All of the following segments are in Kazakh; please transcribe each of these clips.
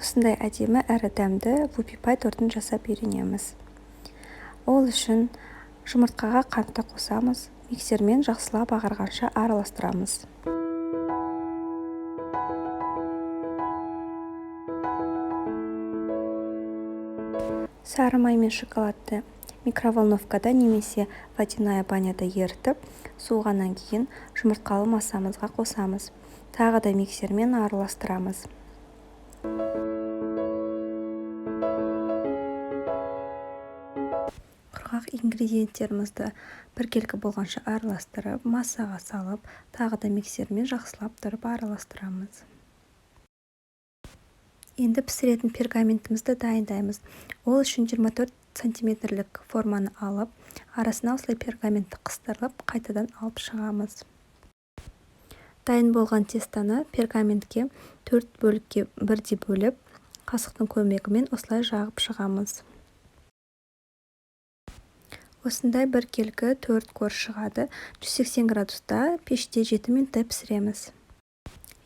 осындай әдемі әрі дәмді лупи-пай тортын жасап үйренеміз. Ол үшін жұмыртқаға қантты қосамыз, миксермен жақсылап ағарғанша араластырамыз. Сары май мен шоколадты микроволновкада немесе водяная баняда ерітіп, суығаннан кейін жұмыртқалы массамызға қосамыз. Тағы да миксермен араластырамыз. Құрғақ ингредиенттерімізді біркелкі болғанша араластырып, массаға салып, тағы да миксермен жақсылап тұрып араластырамыз. Енді пісіретін пергаментімізді дайындаймыз. Ол үшін 24 сантиметрлік форманы алып, арасына осылай пергаментті қыстырып, қайтадан алып шығамыз. Дайын болған тестаны пергаментке 4 бөлікке бірдей бөліп, қасықтың көмегімен осылай жағып шығамыз. Осындай біркелкі 4 кор шығады. 180 градуста пеште 7 минуттай пісіреміз.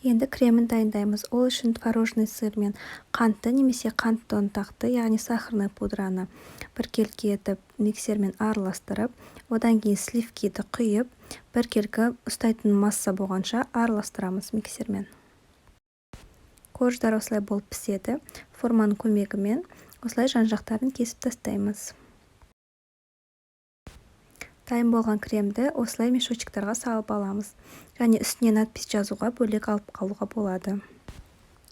Енді кремін дайындаймыз. Ол үшін творожный сыр мен қантты немесе қантты ұнтақты, яғни сахарный пудраны біркелкі етіп миксермен араластырып, одан кейін сливкиді құйып, біркелкі ұстайтын масса болғанша араластырамыз миксермен. Корждар осылай болып піседі. Форманың көмегімен осылай жан-жақтарын кесіп тастаймыз. Дайын болған кремді осылай мешочектарға салып аламыз. Және үстіне надпис жазуға бөлек алып қалуға болады.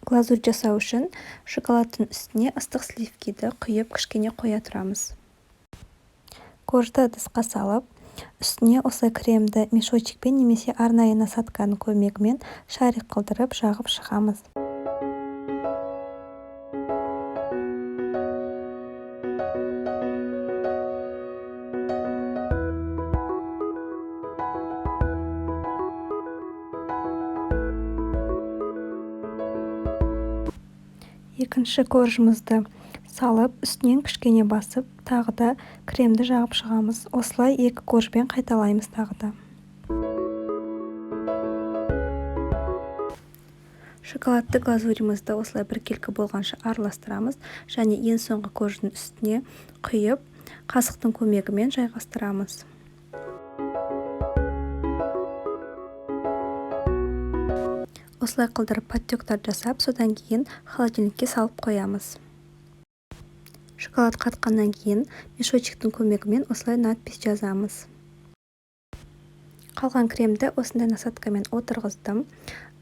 Глазурь жасау үшін шоколадтың үстіне ыстық сливкиді құйып кішкене қоя тұрамыз. Коржды ыдысқа салып, үстіне осылай кремді мешочекпен немесе арнайы насадканың көмегімен шарик қылдырып жағып шығамыз. Екінші коржымызды салып, үстінен кішкене басып, тағы да кремді жағып шығамыз. Осылай екі коржбен қайталаймыз тағы да. Шоколадты глазурімізді осылай біркелкі болғанша араластырамыз және ең соңғы корждың үстіне құйып, қасықтың көмегімен жайғастырамыз. Осылай қылдырып подтектар жасап, содан кейін холодильникке салып қоямыз. Шоколад қатқаннан кейін мешочектің көмегімен осылай надпис жазамыз. Қалған кремді осындай насадкамен отырғыздым.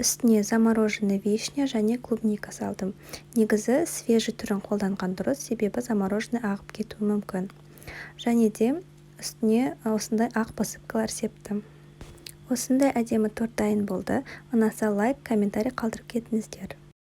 Үстіне замороженный вишня және клубника салдым. Негізі свежий түрін қолданған дұрыс, себебі замороженный ағып кетуі мүмкін. Және де үстіне осындай ақ посыпкалар септім. Осындай әдемі торт дайын болды. Ұнаса лайк, комментарий қалдырып кетіңіздер.